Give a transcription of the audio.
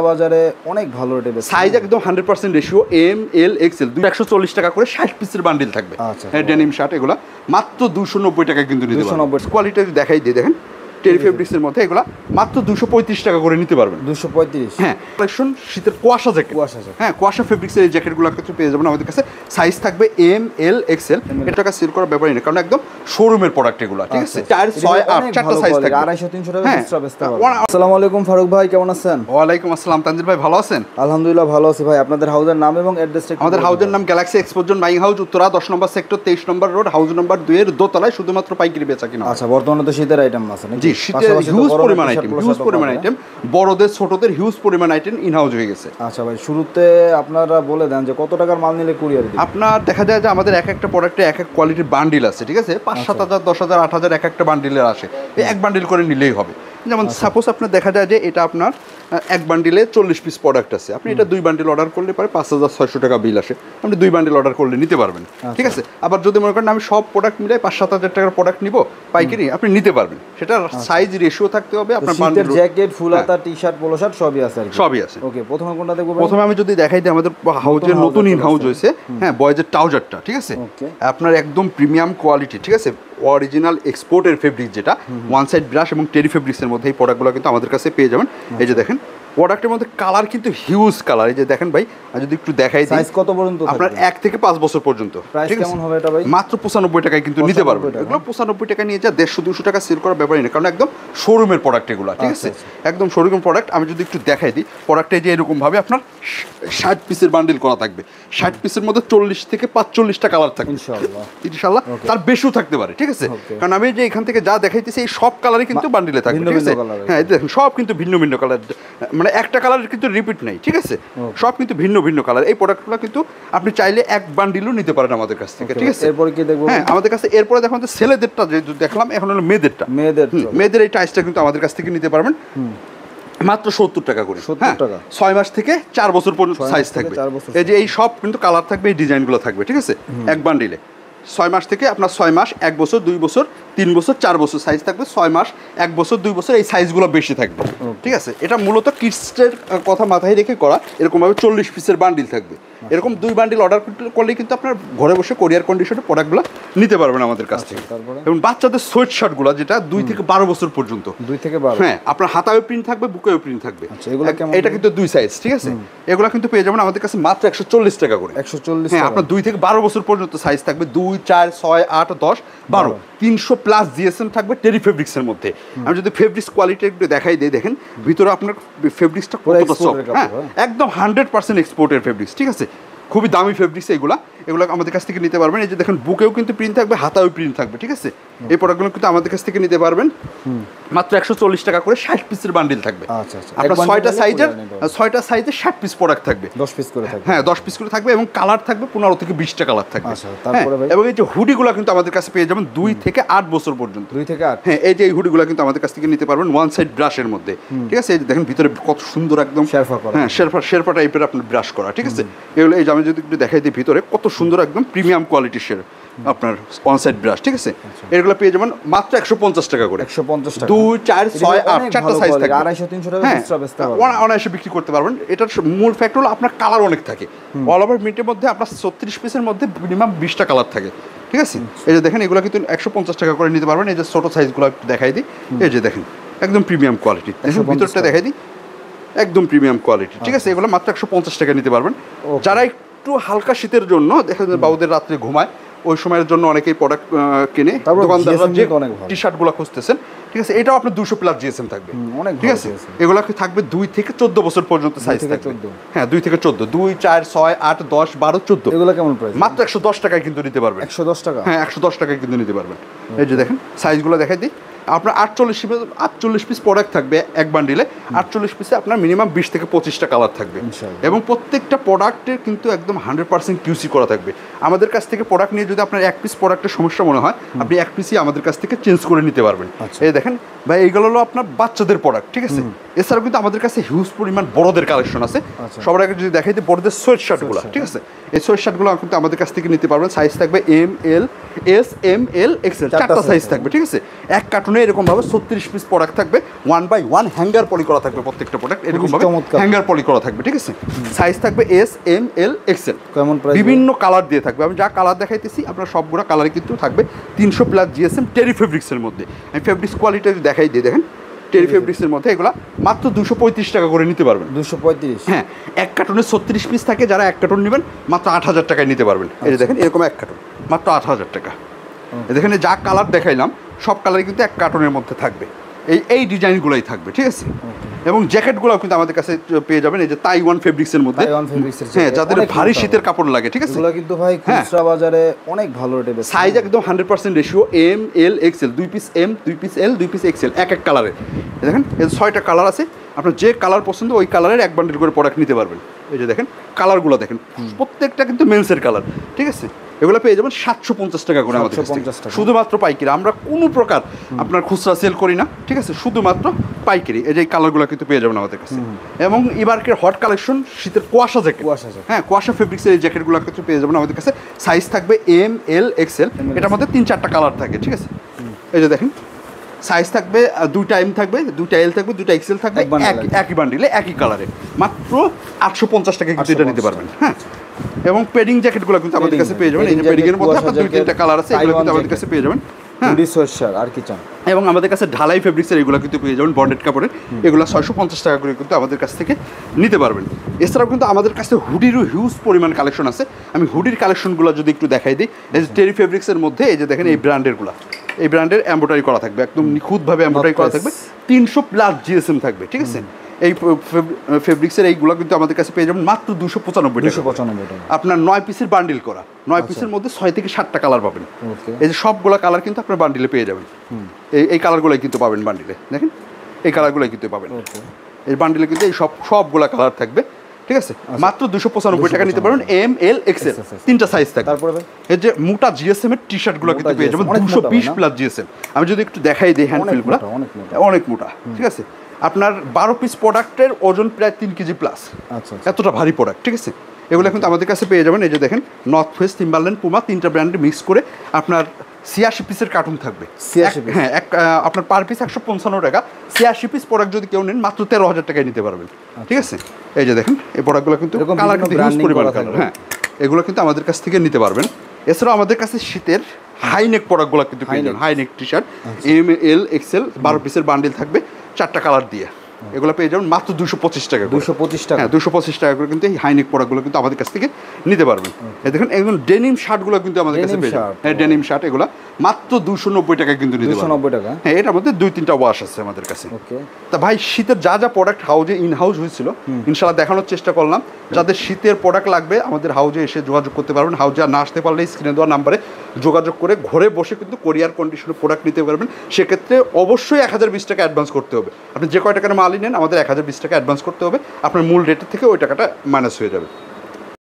বাজারে অনেক ভালো রেটে বেচে সাইজ একদম 100% রেশিও এম এল এক্সেল 140 টাকা করে 60 পিসের বান্ডিল থাকবে। ডেনিম শার্ট এগুলা মাত্র 290 টাকা কিন্তু নিতে পারবেন। কোয়ালিটি দেখাই দিয়ে দেখেন টেরি ফেব্রিক্সের মধ্যে এগুলা মাত্র 235 টাকা করে নিতে পারবেন। 235। হ্যাঁ, কালেকশন শীতের কুয়াশা জ্যাকেট। হ্যাঁ, কুয়াশা ফেব্রিক্সের এই জ্যাকেটগুলো কিন্তু পেয়ে যাবেন আমাদের কাছে। সাইজ থাকবে এম এল এক্সেল। এটা টাকা সেল করার ব্যাপারই না, কারণ একদম শোরুমের প্রোডাক্ট এগুলো, ঠিক আছে? 4 6 8 চারটা সাইজ থাকবে। 250 300 টাকা এক্সট্রা বেচতে পারবেন। আসসালামু আলাইকুম ফারুক ভাই, কেমন আছেন? ওয়ালাইকুম আসসালাম তানজিল ভাই, ভালো আছেন? আলহামদুলিল্লাহ ভালো আছি ভাই। আপনাদের হাউজের নাম এবং অ্যাড্রেসটা? আমাদের হাউজের নাম গ্যালাক্সি এক্সপোজন বাইং হাউস, উত্তরা 10 নম্বর সেক্টর 23 নম্বর রোড, হাউস নাম্বার 2 এর দোতলায়, শুধুমাত্র পাইকারি বেচা কিনা। আচ্ছা, বর্তমানে তো শীতের আইটেম আছে নাকি? জি, শীতের হিউজ পরিমাণ আইটেম, বড়দের ছোটদের হিউজ পরিমাণ আইটেম ইন হাউস হয়ে গেছে। আচ্ছা ভাই, শুরুতে আপনারা বলে দেন যে কত টাকার মাল নিলে কুরিয়ার দিবেন? আপনার দেখা যায় যে আমাদের এক একটা প্রোডাক্টে এক এক কোয়ালিটির বান্ডিল আছে, ঠিক আছে? 5-7 হাজার 10,000 8,000 এক একটা বান্ডিলের আসে। এই এক বান্ডিল করে নিলেই হবে। যেমন সাপোজ আপনার দেখা যায় যে এটা আপনার এক বান্ডিলে 40 পিস প্রোডাক্ট আছে, আপনি এটা 2 বান্ডিল অর্ডার করলে পরে 5,600 টাকা বিল আসে। আপনি 2 বান্ডিল অর্ডার করলে নিতে পারবেন, ঠিক আছে? আবার যদি মনে করেন আমি সব প্রোডাক্ট মিলে 5-7 হাজার টাকার প্রোডাক্ট নিব পাইকারি, আপনি নিতে পারবেন। সেটার সাইজ রেশিও থাকতে হবে। আপনার বান্ডিল জ্যাকেট, ফুল হাতা, টি-শার্ট, পোলো শার্ট সবই আছে আর কি? সবই আছে। ওকে, প্রথমে কোনটা দেখব? প্রথমে আমি যদি দেখাই দিই আমাদের হাউজের নতুন ইন হাউস হয়েছে, হ্যাঁ, বয়েজের ট্রাউজারটা, ঠিক আছে? আপনার একদম প্রিমিয়াম কোয়ালিটি, ঠিক আছে? অরিজিনাল এক্সপোর্টের ফেব্রিক, যেটা ওয়ান সাইড ব্রাশ এবং টেরি ফেব্রিক্সের মধ্যে এই প্রোডাক্টগুলো কিন্তু আমাদের কাছে পেয়ে যাবেন। এই যে দেখেন প্রোডাক্টের মধ্যে কালার কিন্তু হিউজ কালার। এই যে দেখেন ভাই, আর যদি একটু দেখাই দিই, সাইজ কত পর্যন্ত? আপনার 1 থেকে 5 বছর পর্যন্ত। প্রাইস কেমন হবে এটা ভাই? মাত্র 95 টাকায় কিন্তু নিতে পারবেন। এগুলো 95 টাকা নিয়ে যা 150-200 টাকা সেল করার ব্যাপারই না, কারণ একদম শোরুমের প্রোডাক্ট এগুলো, ঠিক আছে? একদম শোরুমের প্রোডাক্ট। আমি যদি একটু দেখাই দিই প্রোডাক্টে, যে এরকম ভাবে আপনার 60 পিসের বান্ডিল করা থাকবে। 60 পিসের মধ্যে 40 থেকে 45টা কালার থাকবে ইনশাআল্লাহ। তার বেশিও থাকতে পারে, ঠিক আছে? কারণ আমি যে এখান থেকে যা দেখাইতেছি এই সব কালারই কিন্তু বান্ডিলে থাকবে, ঠিক আছে? হ্যাঁ, দেখুন সব কিন্তু ভিন্ন ভিন্ন কালার, মানে একটা কালারের কিন্তু রিপিট নাই, ঠিক আছে? সব কিন্তু ভিন্ন ভিন্ন কালার। এই প্রোডাক্টগুলো কিন্তু আপনি চাইলে এক বান্ডিলও নিতে পারেন আমাদের কাছ থেকে, ঠিক আছে? এরপর কি দেখবো? হ্যাঁ, আমাদের কাছে এরপরে দেখুন যে ছেলেদেরটা যে দেখলাম, এখন হলো মেয়েদের এই টাইসটা কিন্তু আমাদের কাছ থেকে নিতে পারবেন মাত্র 70 টাকা করে। 70 টাকা। 6 মাস থেকে 4 বছর পর্যন্ত সাইজ থাকবে। এই যে এই সব কিন্তু কালার থাকবে, এই ডিজাইনগুলো থাকবে, ঠিক আছে? এক বান্ডিলে 6 মাস থেকে আপনার 6 মাস, 1 বছর, 2 বছর, 3 বছর, 4 বছর সাইজ থাকবে। 6 মাস, 1 বছর, 2 বছর এই সাইজগুলো বেশি থাকবে, ঠিক আছে? এটা মূলত কিডসের কথা মাথায় রেখে করা। এরকমভাবে 40 পিসের বান্ডিল থাকবে। এরকম 2 বান্ডিল অর্ডার করলে কিন্তু আপনার ঘরে বসে কোরিয়ার কন্ডিশনে প্রোডাক্টগুলো নিতে পারবেন আমাদের কাছ থেকে। এবং বাচ্চাদের সোয়েট শার্টগুলো, যেটা 2 থেকে 12 বছর পর্যন্ত, 2 থেকে 12, হ্যাঁ, আপনার হাতায়ও প্রিন্ট থাকবে, বুকেও প্রিন্ট থাকবে। এটা কিন্তু 2 সাইজ, ঠিক আছে? এগুলো কিন্তু পেয়ে যাবেন আমাদের কাছে মাত্র 140 টাকা করে। 140। হ্যাঁ, আপনার 2 থেকে 12 বছর পর্যন্ত সাইজ থাকবে। 2, 4, 6, 8, 10, 12 300 প্লাস জিএসএম থাকবে টেরি ফেব্রিক্সের মধ্যে। আমি যদি ফেব্রিক্স কোয়ালিটি একটু দেখাই দিই, দেখেন ভিতরে আপনার ফেব্রিক্সটা কতটা সফট। হ্যাঁ, একদম 100% এক্সপোর্টের ফেব্রিক্স, ঠিক আছে? খুবই দামি ফেব্রিক্স এগুলো আমাদের কাছ থেকে নিতে পারবেন। এই যে দেখেন বুকেও কিন্তু প্রিন্ট থাকবে, হাতায়ও প্রিন্ট থাকবে, ঠিক আছে? এই প্রোডাক্টগুলো কিন্তু আমাদের কাছ থেকে নিতে পারবেন মাত্র 140 টাকা করে। 60 পিসের বান্ডিল থাকবে। আপনার 6টা সাইজে 60 পিস প্রোডাক্ট থাকবে। 10 পিস করে থাকবে। হ্যাঁ, 10 পিস করে থাকবে এবং কালার থাকবে 15 থেকে 20টা কালার থাকবে। এবং এই যে হুডিগুলো কিন্তু আমাদের কাছে পেয়ে যাবেন 2 থেকে 8 বছর পর্যন্ত। 2 থেকে 8। হ্যাঁ, এই যে এই হুডিগুলো কিন্তু আমাদের কাছ থেকে নিতে পারবেন ওয়ান সাইড ব্রাশের মধ্যে, ঠিক আছে? এই যে দেখেন ভিতরে কত সুন্দর একদম শেরফা করা। হ্যাঁ, শেরফা টাইপের আপনার ব্রাশ করা, ঠিক আছে? এগুলো এই যে আমি যদি একটু দেখাই দিই, ভিতরে কত সুন্দর একদম প্রিমিয়াম কোয়ালিটির আপনার ওয়ান সাইড ব্রাশ, ঠিক আছে? এগুলো পেয়ে যাবেন মাত্র 150 টাকা করে। 150 টাকা। 2, 4, 6, 8 চারটা সাইজ থাকবে। 250-300 টাকা এক্সট্রা বেচতে পারবেন। অনায়াসে বিক্রি করতে পারবেন। এটার মূল ফ্যাক্টর হলো আপনার কালার অনেক থাকে। অল ওভার মিটের মধ্যে আপনার 36 পিসের মধ্যে মিনিমাম 20টা কালার থাকে, ঠিক আছে? এই যে দেখেন এগুলো কিন্তু 150 টাকা করে নিতে পারবেন। এই যে ছোট সাইজগুলো একটু দেখাই দিই, এই যে দেখেন একদম প্রিমিয়াম কোয়ালিটি। দেখুন ভিতরটা দেখাই দিই, একদম প্রিমিয়াম কোয়ালিটি, ঠিক আছে? এগুলো মাত্র 150 টাকা নিতে পারবেন। যারা একটু হালকা শীতের জন্য, দেখা যায় বাবুদের রাত্রে ঘুমায়, ওই সময়ের জন্য অনেকেই প্রোডাক্ট কিনে, দোকানদাররা যে টি শার্টগুলো খুঁজতেছেন, ঠিক আছে? এটাও আপনার 200 প্লাস জিএসএম থাকবে, ঠিক আছে? এগুলো থাকবে 2 থেকে 14 বছর পর্যন্ত সাইজ থাকবে। হ্যাঁ, 2 থেকে 14, 2, 4, 6, 8, 10, 12, 14। এগুলো কেমন প্রাইস? মাত্র 110 টাকায় কিন্তু নিতে পারবেন। 110 টাকা? হ্যাঁ, 110 টাকায় কিন্তু নিতে পারবেন। এই যে দেখেন সাইজগুলো দেখাই দিই, আপনার 48 পিস প্রোডাক্ট থাকবে এক বান্ডিলে। 48 পিসে আপনার মিনিমাম 20 থেকে 25টা কালার থাকবে এবং প্রত্যেকটা প্রোডাক্টের কিন্তু একদম 100% কিউসি করা থাকবে। আমাদের কাছ থেকে প্রোডাক্ট নিয়ে যদি আপনার এক পিস প্রোডাক্টের সমস্যা মনে হয়, আপনি এক পিসই আমাদের কাছ থেকে চেঞ্জ করে নিতে পারবেন। এই দেখেন ভাই, এইগুলো হলো আপনার বাচ্চাদের প্রোডাক্ট, ঠিক আছে? এছাড়াও কিন্তু আমাদের কাছে হিউজ পরিমাণ বড়দের কালেকশন আছে। সবার আগে যদি দেখাই দিই বড়দের সোয়েট শার্টগুলো, ঠিক আছে? এই সোয়েট শার্টগুলো কিন্তু আমাদের কাছ থেকে নিতে পারবেন। সাইজ থাকবে এম, এল, এস, এম, এল, এক্সেল, চারটা সাইজ থাকবে, ঠিক আছে? এক কার্টুনে এরকমভাবে 36 পিস প্রোডাক্ট থাকবে, 1 বাই 1 হ্যাঙ্গার পলি করা থাকবে প্রত্যেকটা প্রোডাক্ট, এরকমভাবে চমৎকার। হ্যাঙ্গার পলি করা থাকবে, ঠিক আছে। সাইজ থাকবে এস, এম, এল, এক্সেল, কেমন প্রাইস? বিভিন্ন কালার দিয়ে থাকবে। আমি যা কালার দেখাইতেছি আপনার সবগুলো কালারই কিন্তু থাকবে 300 প্লাস জিএসএম টেরি ফেব্রিক্সের মধ্যে। আমি ফেব্রিক্স কোয়ালিটি দেখাই দিই, দেখেন টেরি ফেব্রিক্সের মধ্যে এগুলো মাত্র 235 টাকা করে নিতে পারবেন। 235? হ্যাঁ, এক কার্টুনে 36 পিস থাকে, যারা এক কার্টুন নেবেন মাত্র 8000 টাকায় নিতে পারবেন। এই যে দেখেন এরকম এক কার্টুন মাত্র 8000 টাকা। দেখেন যা কালার দেখাইলাম সব কালারই কিন্তু এক কার্টুনের মধ্যে থাকবে, এই ডিজাইনগুলোই থাকবে, ঠিক আছে। এবং জ্যাকেটগুলো কিন্তু আমাদের কাছে পেয়ে যাবেন এই যে তাইওয়ান ফেব্রিক্সের মধ্যে। হ্যাঁ, যাদের ভারী শীতের কাপড় লাগে, ঠিক আছে। এগুলো কিন্তু ভাই খুচরা বাজারে অনেক ভালো রেটে বেচে। সাইজ একদম 100% রেশিও, এম, এল, এক্সেল, 2 পিস এম, 2 পিস এল, 2 পিস এক্সেল, এক এক কালারের। দেখেন এই 6টা কালার আছে, আপনার যে কালার পছন্দ ওই কালারের এক বান্ডেল করে প্রোডাক্ট নিতে পারবেন। এই যে দেখেন কালারগুলো দেখেন, প্রত্যেকটা কিন্তু মেন্সের কালার, ঠিক আছে। এগুলো পেয়ে যাবেন 750 টাকা করে আমাদের কাছ থেকে, 750 টাকা। শুধুমাত্র পাইকারি। আমরা কোনো প্রকার আপনার খুচরা সেল করি না, ঠিক আছে, শুধুমাত্র পাইকারি। এই যে কালারগুলো কিন্তু পেয়ে যাবেন আমাদের কাছে। এবং এবারকের হট কালেকশন শীতের কুয়াশা জ্যাকেট, হ্যাঁ কুয়াশা ফেব্রিক্সের এই জ্যাকেটগুলো কিন্তু পেয়ে যাবেন আমাদের কাছে। সাইজ থাকবে এম, এল, এক্সেল, এটার মধ্যে 3-4টা কালার থাকে, ঠিক আছে। এই যে দেখেন সাইজ থাকবে 2টা এম থাকবে, 2টা এল থাকবে, 2টা এক্সেল থাকবে, একই বান্ডিলে একই কালারে, মাত্র 850 টাকা কিন্তু এটা নিতে পারবেন। হ্যাঁ, এবং পেডিং জ্যাকেটগুলো কিন্তু আমাদের কাছে পেয়ে যাবেন। এই যে পেডিং এর মধ্যে আপনার 2-3টা কালার আছে, এগুলো কিন্তু আমাদের কাছে পেয়ে যাবেন। হ্যাঁ, আর কি চান। এবং আমাদের কাছে ঢালাই ফেব্রিক্সের এগুলো কিন্তু পেয়ে যাবেন বন্ডেড কাপড়ের, এগুলো 650 টাকা করে কিন্তু আমাদের কাছ থেকে নিতে পারবেন। এছাড়াও কিন্তু আমাদের কাছে হুডিরও হিউজ পরিমাণ কালেকশন আছে। আমি হুডির কালেকশনগুলো যদি একটু দেখাই দিই, এই যে টেরি ফেব্রিক্সের মধ্যে এই যে দেখেন এই ব্র্যান্ডেরগুলো, এই ব্র্যান্ডের এমব্রয়ডারি করা থাকবে, একদম নিখুঁতভাবে এমব্রয়ডারি করা থাকবে, 300 প্লাস জিএসএম থাকবে, ঠিক আছে। এই ফেব্রিক্সের এইগুলো কিন্তু আমাদের কাছে পেয়ে যাবেন মাত্র 295 টাকা। আপনার 9 পিসের বান্ডিল করা, 9 পিসের মধ্যে 6 থেকে 7টা কালার পাবেন। এই যে সবগুলো কালার কিন্তু আপনার বান্ডিলে পেয়ে যাবেন। এই কালারগুলোই কিন্তু পাবেন বান্ডিলে, দেখেন এই কালারগুলোই কিন্তু পাবেন এই বান্ডিলে, কিন্তু এই সবগুলো কালার থাকবে, ঠিক আছে। মাত্র 295 টাকা নিতে পারবেন, এম, এল, এক্সেল, 3টা সাইজ থাকবে। তারপরে এই যে মোটা জিএসএম এর টি শার্টগুলো কিন্তু পেয়ে যাবেন 220 প্লাস জিএসএম। আমি যদি একটু দেখাই দিই, হ্যান্ড ফিলগুলো অনেক মোটা, ঠিক আছে। আপনার 12 পিস প্রোডাক্টের ওজন প্রায় 3 কেজি প্লাস, এতটা ভারী প্রোডাক্ট, ঠিক আছে। এগুলো কিন্তু আমাদের কাছে পেয়ে যাবেন। এই যে দেখেন নর্থ ফেস, টিম্বারল্যান্ড, পুমা, 3টা ব্র্যান্ডে মিক্স করে আপনার 86 পিসের কার্টুন থাকবে। হ্যাঁ, আপনার পার পিস 155 টাকা। 86 পিস প্রোডাক্ট যদি কেউ নেন মাত্র 13,000 টাকায় নিতে পারবেন, ঠিক আছে। এই যে দেখেন এই প্রোডাক্টগুলো কিন্তু কালার কিন্তু হিউজ পরিমাণ কালার, হ্যাঁ এগুলো কিন্তু আমাদের কাছ থেকে নিতে পারবেন। এছাড়াও আমাদের কাছে শীতের হাইনেক প্রোডাক্টগুলো কিন্তু পেয়ে যাবেন, হাইনেক টি শার্ট, এম, এল, এক্সেল, 12 পিসের বান্ডিল থাকবে 4টা কালার দিয়ে, এগুলো পেয়ে যাবেন মাত্র 225 টাকা। 225 টাকা? হ্যাঁ, 225 টাকা করে কিন্তু এই হাইনেক প্রোডাক্টগুলো কিন্তু আমাদের কাছ থেকে নিতে পারবেন। এই দেখুন একদম ডেনিম শার্টগুলো কিন্তু আমাদের কাছে পেয়ে যাবেন। হ্যাঁ, ডেনিম শার্ট এগুলো মাত্র 290 টাকা কিন্তু নিতে পারবেন। 290 টাকা? হ্যাঁ, এটার মধ্যে 2-3টা ওয়াশ আছে আমাদের কাছে। তা ভাই শীতের যা প্রোডাক্ট হাউজে ইন হাউস হয়েছিল ইনশাআল্লাহ দেখানোর চেষ্টা করলাম। যাদের শীতের প্রোডাক্ট লাগবে আমাদের হাউজে এসে যোগাযোগ করতে পারবেন। হাউজে আর না আসতে পারলে স্ক্রিনে দেওয়া নাম্বারে যোগাযোগ করে ঘরে বসে কিন্তু কোরিয়ার কন্ডিশনে প্রোডাক্ট নিতে পারবেন। সেক্ষেত্রে অবশ্যই 1020 টাকা অ্যাডভান্স করতে হবে। আপনি যে কয় টাকার মালই নেন আমাদের 1020 টাকা অ্যাডভান্স করতে হবে, আপনার মূল রেটের থেকে ওই টাকাটা মাইনাস হয়ে যাবে।